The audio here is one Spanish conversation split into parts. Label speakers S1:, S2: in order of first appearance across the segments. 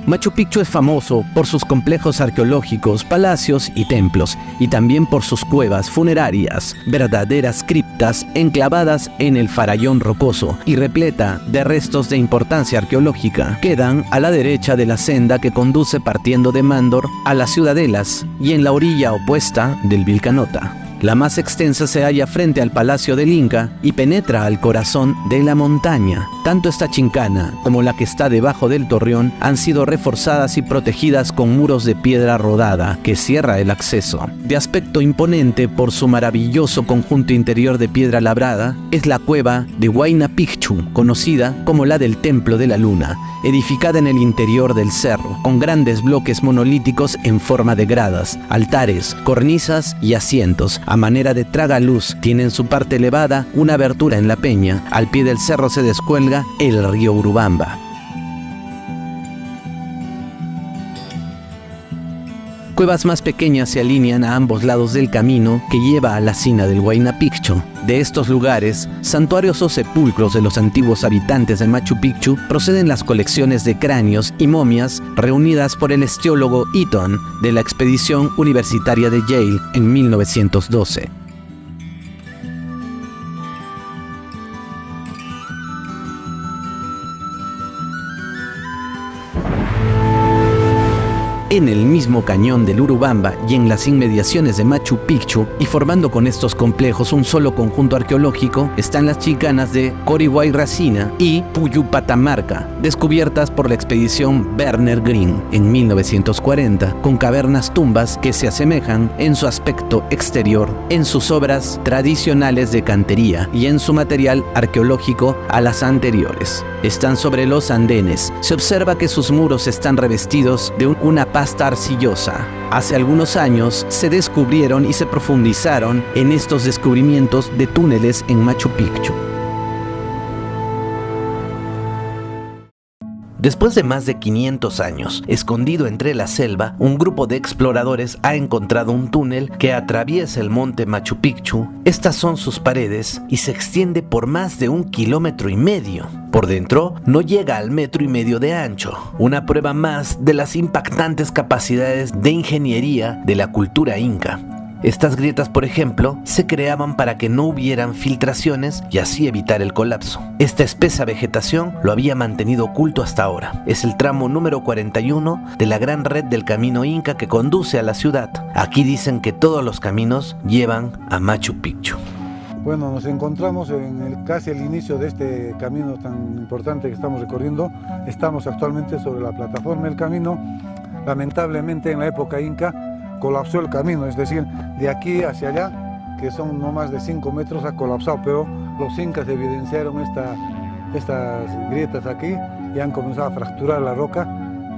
S1: Machu Picchu es famoso por sus complejos arqueológicos, palacios y templos, y también por sus cuevas funerarias, verdaderas criptas enclavadas en el farallón rocoso y repleta de restos de importancia arqueológica. Quedan a la derecha de la senda que conduce partiendo de Mándor a las ciudadelas y en la orilla opuesta del Vilcanota. La más extensa se halla frente al Palacio del Inca y penetra al corazón de la montaña. Tanto esta chincana como la que está debajo del torreón han sido reforzadas y protegidas con muros de piedra rodada que cierra el acceso. De aspecto imponente por su maravilloso conjunto interior de piedra labrada, es la cueva de Huayna Picchu, conocida como la del Templo de la Luna, edificada en el interior del cerro, con grandes bloques monolíticos en forma de gradas, altares, cornisas y asientos. A manera de tragaluz, tiene en su parte elevada una abertura en la peña. Al pie del cerro se descuelga el río Urubamba. Cuevas más pequeñas se alinean a ambos lados del camino que lleva a la cima del Huayna Picchu. De estos lugares, santuarios o sepulcros de los antiguos habitantes de Machu Picchu, proceden las colecciones de cráneos y momias reunidas por el osteólogo Eaton de la expedición universitaria de Yale en 1912. En el mismo cañón del Urubamba y en las inmediaciones de Machu Picchu, y formando con estos complejos un solo conjunto arqueológico, están las chicanas de Corihuayracina y Puyupatamarca, descubiertas por la expedición Werner Green en 1940, con cavernas tumbas que se asemejan en su aspecto exterior, en sus obras tradicionales de cantería y en su material arqueológico a las anteriores. Están sobre los andenes. Se observa que sus muros están revestidos de una pasta arcillosa. Hace algunos años se descubrieron y se profundizaron en estos descubrimientos de túneles en Machu Picchu. Después de más de 500 años, escondido entre la selva, un grupo de exploradores ha encontrado un túnel que atraviesa el monte Machu Picchu. Estas son sus paredes y se extiende por más de 1,5 kilómetros. Por dentro no llega al 1,5 metros de ancho, una prueba más de las impactantes capacidades de ingeniería de la cultura inca. Estas grietas, por ejemplo, se creaban para que no hubieran filtraciones y así evitar el colapso. Esta espesa vegetación lo había mantenido oculto hasta ahora. Es el tramo número 41 de la gran red del camino inca que conduce a la ciudad. Aquí dicen que todos los caminos llevan a Machu Picchu.
S2: Bueno, nos encontramos en casi el inicio de este camino tan importante que estamos recorriendo. Estamos actualmente sobre la plataforma del camino. Lamentablemente en la época inca colapsó el camino, es decir, de aquí hacia allá, que son no más de 5 metros, ha colapsado, pero los incas evidenciaron estas grietas aquí y han comenzado a fracturar la roca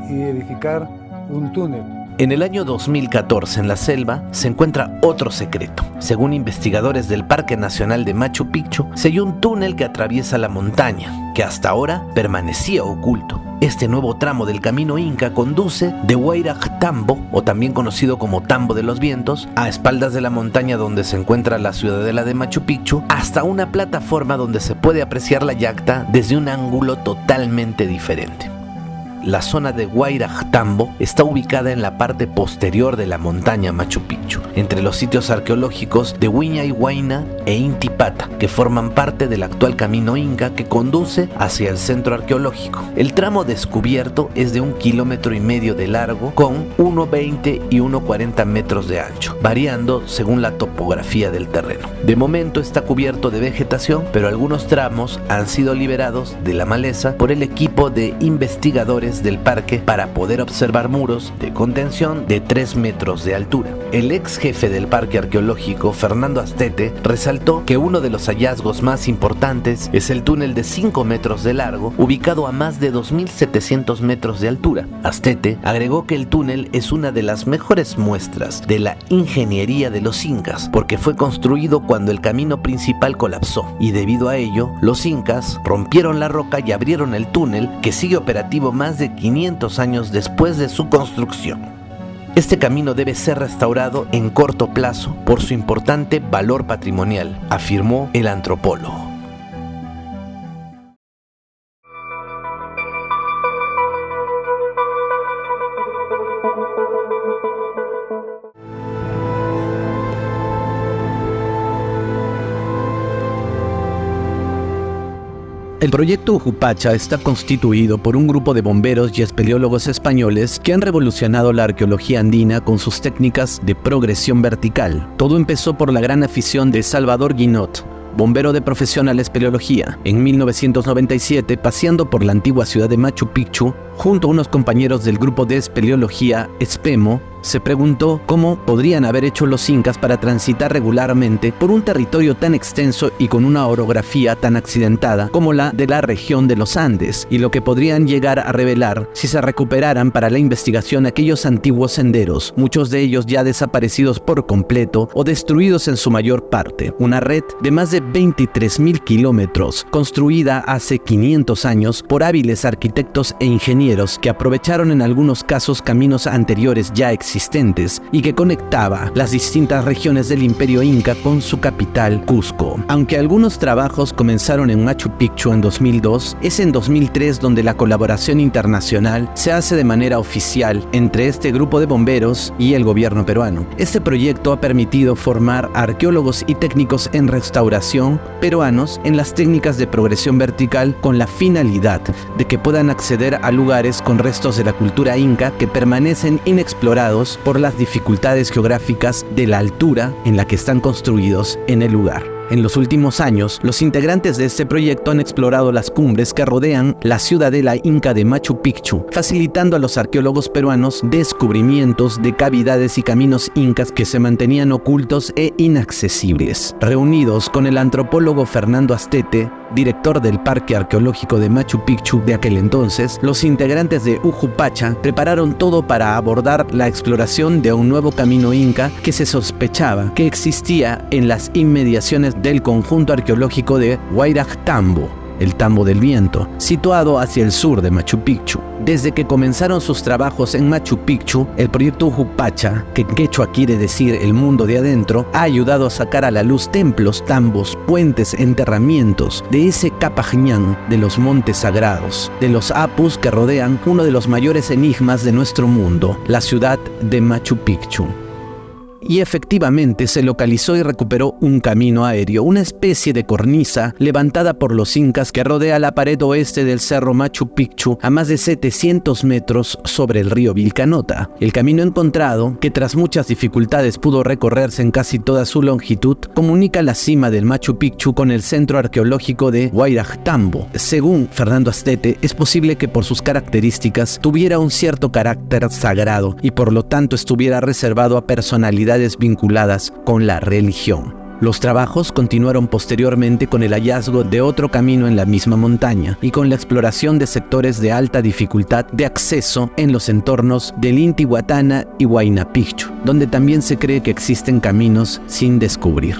S2: y edificar un túnel.
S1: En el año 2014, en la selva, se encuentra otro secreto. Según investigadores del Parque Nacional de Machu Picchu, se halló un túnel que atraviesa la montaña, que hasta ahora permanecía oculto. Este nuevo tramo del camino inca conduce de Huayrak Tambo, o también conocido como Tambo de los Vientos, a espaldas de la montaña donde se encuentra la ciudadela de Machu Picchu, hasta una plataforma donde se puede apreciar la yacta desde un ángulo totalmente diferente. La zona de Huayrak Tambo está ubicada en la parte posterior de la montaña Machu Picchu, entre los sitios arqueológicos de Huayna Huayna e Intipata, que forman parte del actual camino inca que conduce hacia el centro arqueológico. El tramo descubierto es de 1,5 kilómetros de largo, con 1,20 y 1,40 metros de ancho, variando según la topografía del terreno. De momento está cubierto de vegetación, pero algunos tramos han sido liberados de la maleza por el equipo de investigadores del parque para poder observar muros de contención de 3 metros de altura. El ex jefe del parque arqueológico, Fernando Astete, resaltó que uno de los hallazgos más importantes es el túnel de 5 metros de largo, ubicado a más de 2.700 metros de altura. Astete agregó que el túnel es una de las mejores muestras de la ingeniería de los incas, porque fue construido cuando el camino principal colapsó, y debido a ello, los incas rompieron la roca y abrieron el túnel, que sigue operativo más de 500 años después de su construcción. Este camino debe ser restaurado en corto plazo por su importante valor patrimonial, afirmó el antropólogo. El proyecto Ujupacha está constituido por un grupo de bomberos y espeleólogos españoles que han revolucionado la arqueología andina con sus técnicas de progresión vertical. Todo empezó por la gran afición de Salvador Guinot, bombero de profesión a la espeleología. En 1997, paseando por la antigua ciudad de Machu Picchu, junto a unos compañeros del grupo de espeleología SPEMO, se preguntó cómo podrían haber hecho los incas para transitar regularmente por un territorio tan extenso y con una orografía tan accidentada como la de la región de los Andes, y lo que podrían llegar a revelar si se recuperaran para la investigación aquellos antiguos senderos, muchos de ellos ya desaparecidos por completo o destruidos en su mayor parte. Una red de más de 23.000 kilómetros, construida hace 500 años por hábiles arquitectos e ingenieros que aprovecharon en algunos casos caminos anteriores ya existentes y que conectaba las distintas regiones del Imperio Inca con su capital, Cusco. Aunque algunos trabajos comenzaron en Machu Picchu en 2002, es en 2003 donde la colaboración internacional se hace de manera oficial entre este grupo de bomberos y el gobierno peruano. Este proyecto ha permitido formar a arqueólogos y técnicos en restauración peruanos en las técnicas de progresión vertical con la finalidad de que puedan acceder a lugares con restos de la cultura inca que permanecen inexplorados por las dificultades geográficas de la altura en la que están construidos en el lugar. En los últimos años, los integrantes de este proyecto han explorado las cumbres que rodean la ciudadela inca de Machu Picchu, facilitando a los arqueólogos peruanos descubrimientos de cavidades y caminos incas que se mantenían ocultos e inaccesibles. Reunidos con el antropólogo Fernando Astete, director del Parque Arqueológico de Machu Picchu de aquel entonces, los integrantes de Ujupacha prepararon todo para abordar la exploración de un nuevo camino inca que se sospechaba que existía en las inmediaciones del conjunto arqueológico de Wayrak Tambo, el Tambo del Viento, situado hacia el sur de Machu Picchu. Desde que comenzaron sus trabajos en Machu Picchu, el proyecto Ujupacha, que en quechua quiere decir el mundo de adentro, ha ayudado a sacar a la luz templos, tambos, puentes, enterramientos de ese Capajñán de los montes sagrados, de los apus que rodean uno de los mayores enigmas de nuestro mundo, la ciudad de Machu Picchu. Y efectivamente se localizó y recuperó un camino aéreo, una especie de cornisa levantada por los incas que rodea la pared oeste del cerro Machu Picchu a más de 700 metros sobre el río Vilcanota. El camino encontrado, que tras muchas dificultades pudo recorrerse en casi toda su longitud, comunica la cima del Machu Picchu con el centro arqueológico de Wayrak Tambo. Según Fernando Astete, es posible que por sus características tuviera un cierto carácter sagrado y por lo tanto estuviera reservado a personalidades vinculadas con la religión. Los trabajos continuaron posteriormente con el hallazgo de otro camino en la misma montaña y con la exploración de sectores de alta dificultad de acceso en los entornos del Intihuatana y Huayna Picchu, donde también se cree que existen caminos sin descubrir.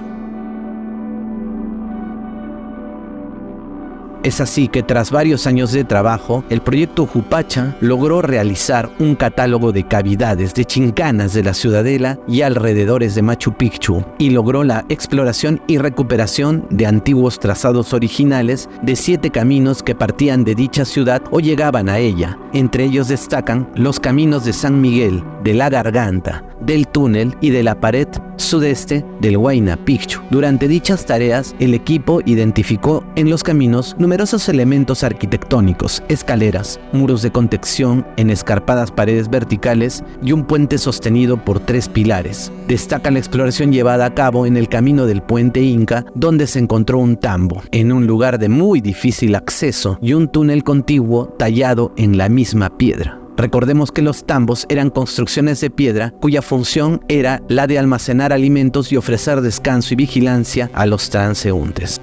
S1: Es así que tras varios años de trabajo, el proyecto Ujupacha logró realizar un catálogo de cavidades, de chincanas de la ciudadela y alrededores de Machu Picchu, y logró la exploración y recuperación de antiguos trazados originales de 7 caminos que partían de dicha ciudad o llegaban a ella. Entre ellos destacan los caminos de San Miguel, de la Garganta, del túnel y de la pared sudeste del Huayna Picchu. Durante dichas tareas, el equipo identificó en los caminos numerosos elementos arquitectónicos, escaleras, muros de contención en escarpadas paredes verticales y un puente sostenido por 3 pilares. Destaca la exploración llevada a cabo en el camino del puente Inca, donde se encontró un tambo, en un lugar de muy difícil acceso, y un túnel contiguo tallado en la misma piedra. Recordemos que los tambos eran construcciones de piedra cuya función era la de almacenar alimentos y ofrecer descanso y vigilancia a los transeúntes.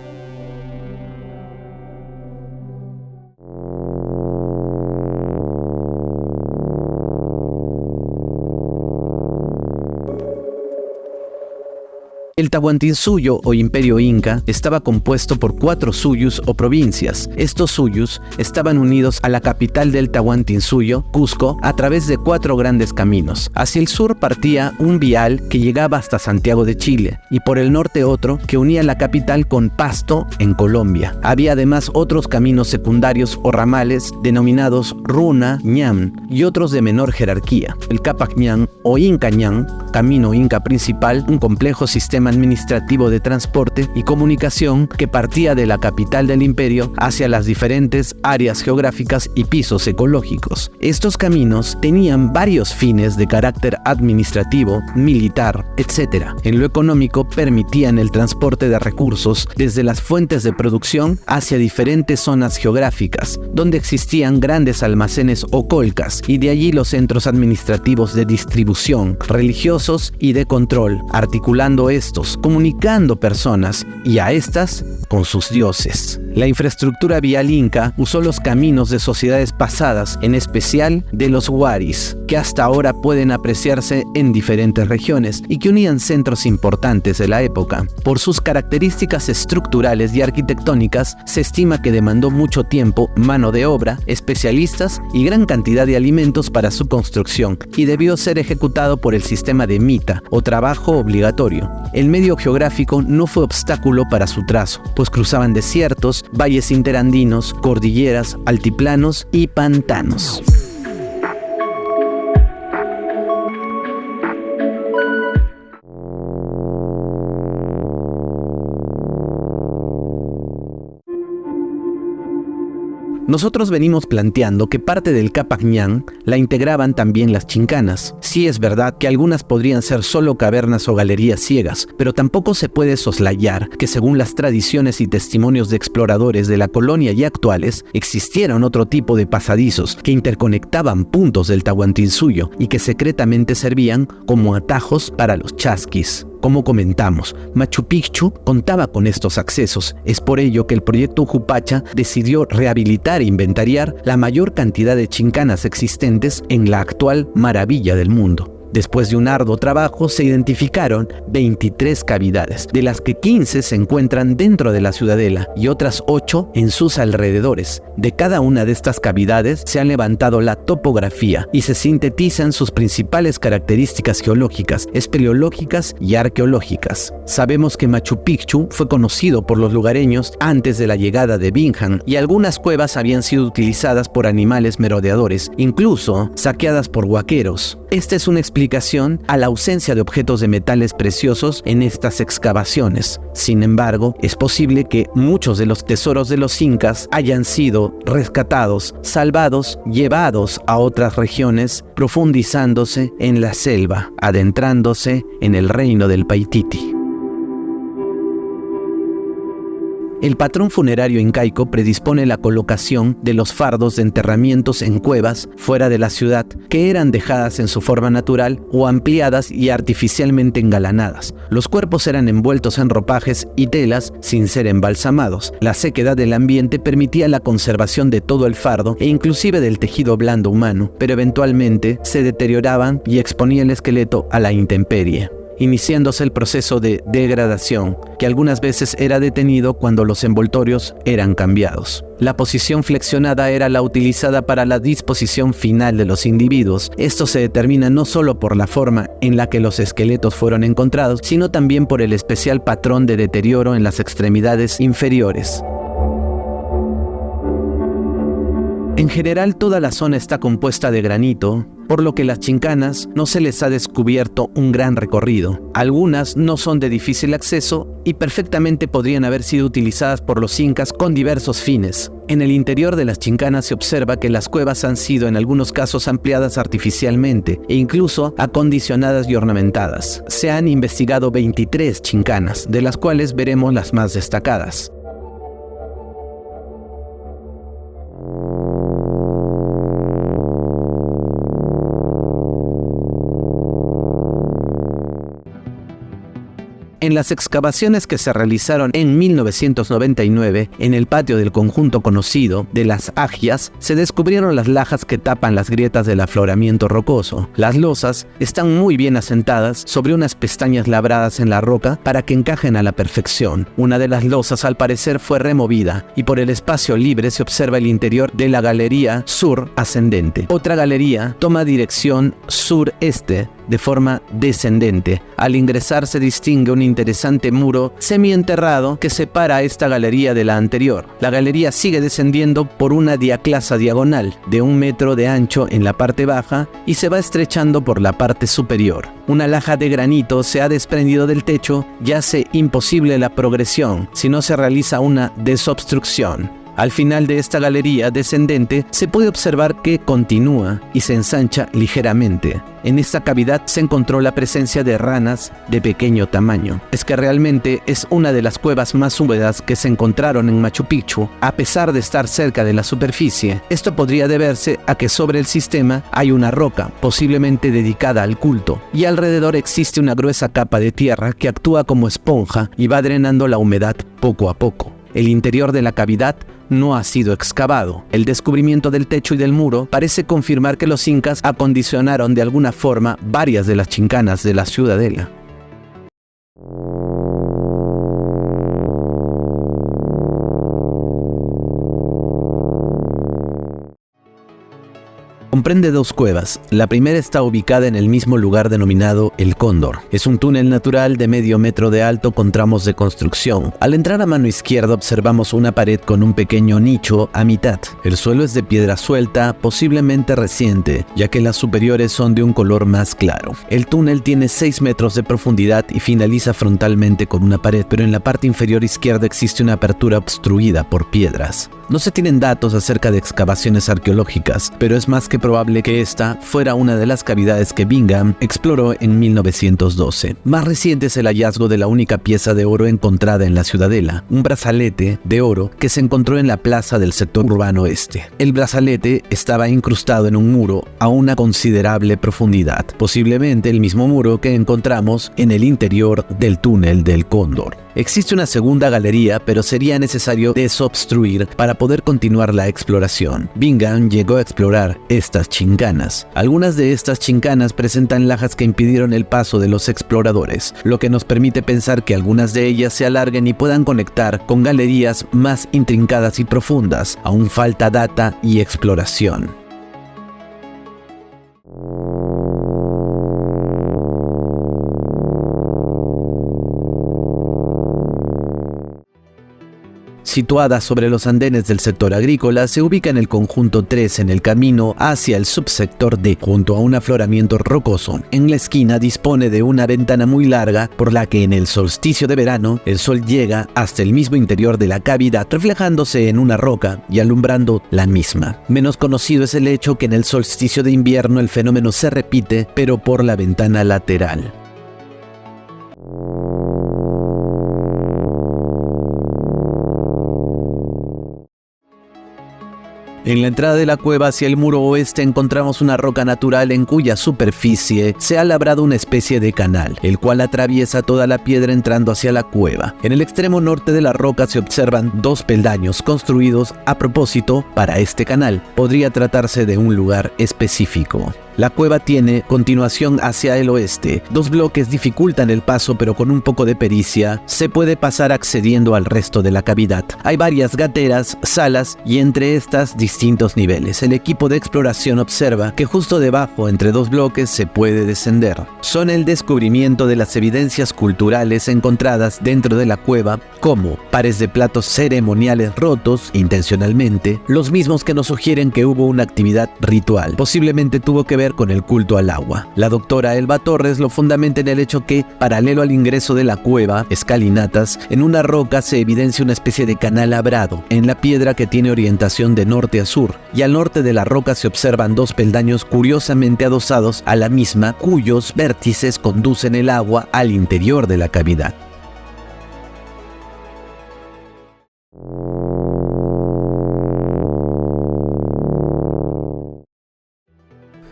S1: El Tahuantinsuyo o Imperio Inca estaba compuesto por 4 suyus o provincias. Estos suyus estaban unidos a la capital del Tahuantinsuyo, Cusco, a través de 4 grandes caminos. Hacia el sur partía un vial que llegaba hasta Santiago de Chile y por el norte otro que unía la capital con Pasto en Colombia. Había además otros caminos secundarios o ramales denominados Runa, Ñam y otros de menor jerarquía. El Capajñán o Incañán, camino inca principal, un complejo sistema administrativo de transporte y comunicación que partía de la capital del imperio hacia las diferentes áreas geográficas y pisos ecológicos. Estos caminos tenían varios fines de carácter administrativo, militar, etc. En lo económico permitían el transporte de recursos desde las fuentes de producción hacia diferentes zonas geográficas, donde existían grandes almacenes o colcas, y de allí los centros administrativos de distribución, religiosos y de control, articulando estos, comunicando personas y a estas con sus dioses. La infraestructura vial inca usó los caminos de sociedades pasadas, en especial de los huaris, que hasta ahora pueden apreciarse en diferentes regiones y que unían centros importantes de la época. Por sus características estructurales y arquitectónicas, se estima que demandó mucho tiempo, mano de obra, especialistas y gran cantidad de alimentos para su construcción, y debió ser ejecutado por el sistema de mita, o trabajo obligatorio. El medio geográfico no fue obstáculo para su trazo, pues cruzaban desiertos, valles interandinos, cordilleras, altiplanos y pantanos. Nosotros venimos planteando que parte del Capac Ñan la integraban también las chincanas. Sí es verdad que algunas podrían ser solo cavernas o galerías ciegas, pero tampoco se puede soslayar que según las tradiciones y testimonios de exploradores de la colonia y actuales, existieron otro tipo de pasadizos que interconectaban puntos del Tahuantinsuyo y que secretamente servían como atajos para los chasquis. Como comentamos, Machu Picchu contaba con estos accesos. Es por ello que el proyecto Ujupacha decidió rehabilitar e inventariar la mayor cantidad de chincanas existentes en la actual maravilla del mundo. Después de un arduo trabajo, se identificaron 23 cavidades, de las que 15 se encuentran dentro de la ciudadela y otras 8 en sus alrededores. De cada una de estas cavidades se ha levantado la topografía y se sintetizan sus principales características geológicas, espeleológicas y arqueológicas. Sabemos que Machu Picchu fue conocido por los lugareños antes de la llegada de Bingham, y algunas cuevas habían sido utilizadas por animales merodeadores, incluso saqueadas por huaqueros. Esta es una explicación a la ausencia de objetos de metales preciosos en estas excavaciones. Sin embargo, es posible que muchos de los tesoros de los incas hayan sido rescatados, salvados, llevados a otras regiones, profundizándose en la selva, adentrándose en el reino del Paititi. El patrón funerario incaico predispone la colocación de los fardos de enterramientos en cuevas fuera de la ciudad, que eran dejadas en su forma natural o ampliadas y artificialmente engalanadas. Los cuerpos eran envueltos en ropajes y telas sin ser embalsamados. La sequedad del ambiente permitía la conservación de todo el fardo e inclusive del tejido blando humano, pero eventualmente se deterioraban y exponía el esqueleto a la intemperie, iniciándose el proceso de degradación, que algunas veces era detenido cuando los envoltorios eran cambiados. La posición flexionada era la utilizada para la disposición final de los individuos. Esto se determina no solo por la forma en la que los esqueletos fueron encontrados, sino también por el especial patrón de deterioro en las extremidades inferiores. En general, toda la zona está compuesta de granito, por lo que las chincanas no se les ha descubierto un gran recorrido. Algunas no son de difícil acceso y perfectamente podrían haber sido utilizadas por los incas con diversos fines. En el interior de las chincanas se observa que las cuevas han sido en algunos casos ampliadas artificialmente e incluso acondicionadas y ornamentadas. Se han investigado 23 chincanas, de las cuales veremos las más destacadas. En las excavaciones que se realizaron en 1999 en el patio del conjunto conocido de las Agias, se descubrieron las lajas que tapan las grietas del afloramiento rocoso. Las losas están muy bien asentadas sobre unas pestañas labradas en la roca para que encajen a la perfección. Una de las losas al parecer fue removida y por el espacio libre se observa el interior de la galería sur ascendente. Otra galería toma dirección sureste de forma descendente. Al ingresar se distingue un interesante muro semienterrado que separa esta galería de la anterior. La galería sigue descendiendo por una diaclasa diagonal de 1 metro de ancho en la parte baja y se va estrechando por la parte superior. Una laja de granito se ha desprendido del techo y hace imposible la progresión si no se realiza una desobstrucción. Al final de esta galería descendente se puede observar que continúa y se ensancha ligeramente. En esta cavidad se encontró la presencia de ranas de pequeño tamaño. Es que realmente es una de las cuevas más húmedas que se encontraron en Machu Picchu, a pesar de estar cerca de la superficie. Esto podría deberse a que sobre el sistema hay una roca, posiblemente dedicada al culto, y alrededor existe una gruesa capa de tierra que actúa como esponja y va drenando la humedad poco a poco. El interior de la cavidad no ha sido excavado. El descubrimiento del techo y del muro parece confirmar que los incas acondicionaron de alguna forma varias de las chincanas de la ciudadela. Comprende 2 cuevas. La primera está ubicada en el mismo lugar denominado El Cóndor. Es un túnel natural de medio metro de alto con tramos de construcción. Al entrar a mano izquierda observamos una pared con un pequeño nicho a mitad. El suelo es de piedra suelta, posiblemente reciente, ya que las superiores son de un color más claro. El túnel tiene 6 metros de profundidad y finaliza frontalmente con una pared, pero en la parte inferior izquierda existe una apertura obstruida por piedras. No se tienen datos acerca de excavaciones arqueológicas, pero es más que probable que esta fuera una de las cavidades que Bingham exploró en 1912. Más reciente es el hallazgo de la única pieza de oro encontrada en la ciudadela, un brazalete de oro que se encontró en la plaza del sector urbano este. El brazalete estaba incrustado en un muro a una considerable profundidad, posiblemente el mismo muro que encontramos en el interior del túnel del Cóndor. Existe una segunda galería, pero sería necesario desobstruir para poder continuar la exploración. Bingham llegó a explorar estas chincanas. Algunas de estas chincanas presentan lajas que impidieron el paso de los exploradores, lo que nos permite pensar que algunas de ellas se alarguen y puedan conectar con galerías más intrincadas y profundas. Aún falta data y exploración. Situada sobre los andenes del sector agrícola, se ubica en el conjunto 3 en el camino hacia el subsector D, junto a un afloramiento rocoso. En la esquina dispone de una ventana muy larga, por la que en el solsticio de verano el sol llega hasta el mismo interior de la cavidad, reflejándose en una roca y alumbrando la misma. Menos conocido es el hecho que en el solsticio de invierno el fenómeno se repite, pero por la ventana lateral. En la entrada de la cueva hacia el muro oeste encontramos una roca natural en cuya superficie se ha labrado una especie de canal, el cual atraviesa toda la piedra entrando hacia la cueva. En el extremo norte de la roca se observan 2 peldaños construidos a propósito para este canal. Podría tratarse de un lugar específico. La cueva tiene continuación hacia el oeste. 2 bloques dificultan el paso, pero con un poco de pericia se puede pasar accediendo al resto de la cavidad. Hay varias gateras, salas y entre estas distintos niveles. El equipo de exploración observa que justo debajo, entre 2 bloques, se puede descender. Son el descubrimiento de las evidencias culturales encontradas dentro de la cueva, como pares de platos ceremoniales rotos intencionalmente, los mismos que nos sugieren que hubo una actividad ritual. Posiblemente tuvo que ver con el culto al agua. La doctora Elba Torres lo fundamenta en el hecho que, paralelo al ingreso de la cueva, escalinatas, en una roca se evidencia una especie de canal labrado en la piedra que tiene orientación de norte a sur, y al norte de la roca se observan 2 peldaños curiosamente adosados a la misma, cuyos vértices conducen el agua al interior de la cavidad.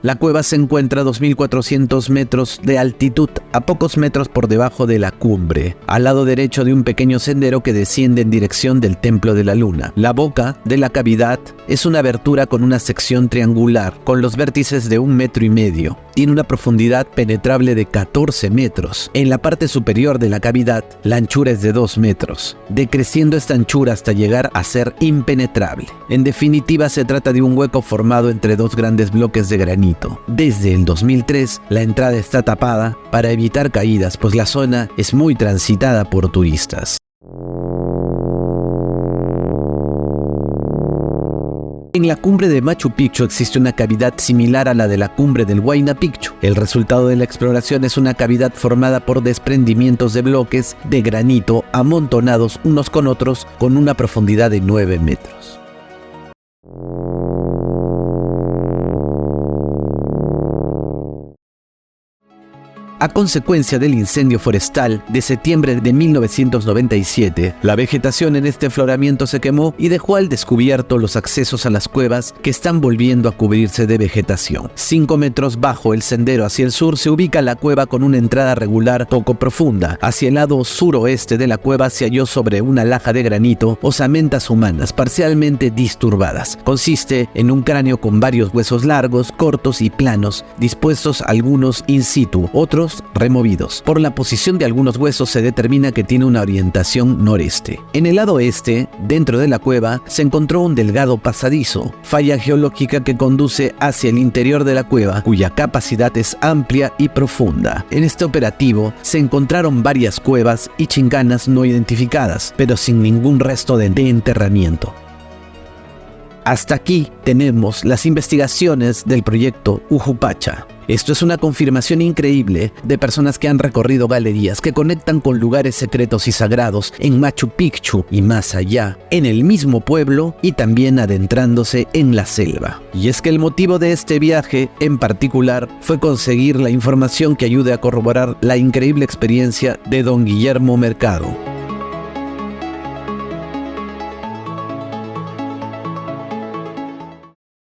S1: La cueva se encuentra a 2.400 metros de altitud, a pocos metros por debajo de la cumbre, al lado derecho de un pequeño sendero que desciende en dirección del Templo de la Luna. La boca de la cavidad es una abertura con una sección triangular, con los vértices de 1,5 metros. tiene una profundidad penetrable de 14 metros. En la parte superior de la cavidad, la anchura es de 2 metros, decreciendo esta anchura hasta llegar a ser impenetrable. En definitiva, se trata de un hueco formado entre dos grandes bloques de granito. Desde el 2003, la entrada está tapada para evitar caídas, pues la zona es muy transitada por turistas. En la cumbre de Machu Picchu existe una cavidad similar a la de la cumbre del Huayna Picchu. El resultado de la exploración es una cavidad formada por desprendimientos de bloques de granito amontonados unos con otros con una profundidad de 9 metros. A consecuencia del incendio forestal de septiembre de 1997, la vegetación en este afloramiento se quemó y dejó al descubierto los accesos a las cuevas que están volviendo a cubrirse de vegetación. 5 metros bajo el sendero hacia el sur se ubica la cueva con una entrada regular poco profunda. Hacia el lado suroeste de la cueva se halló sobre una laja de granito osamentas humanas parcialmente disturbadas. Consiste en un cráneo con varios huesos largos, cortos y planos, dispuestos algunos in situ, otros removidos. Por la posición de algunos huesos se determina que tiene una orientación noreste. En el lado este, dentro de la cueva, se encontró un delgado pasadizo, falla geológica que conduce hacia el interior de la cueva, cuya capacidad es amplia y profunda. En este operativo se encontraron varias cuevas y chinganas no identificadas, pero sin ningún resto de enterramiento. Hasta aquí tenemos las investigaciones del proyecto Ujupacha. Esto es una confirmación increíble de personas que han recorrido galerías que conectan con lugares secretos y sagrados en Machu Picchu y más allá, en el mismo pueblo y también adentrándose en la selva. Y es que el motivo de este viaje en particular fue conseguir la información que ayude a corroborar la increíble experiencia de don Guillermo Mercado.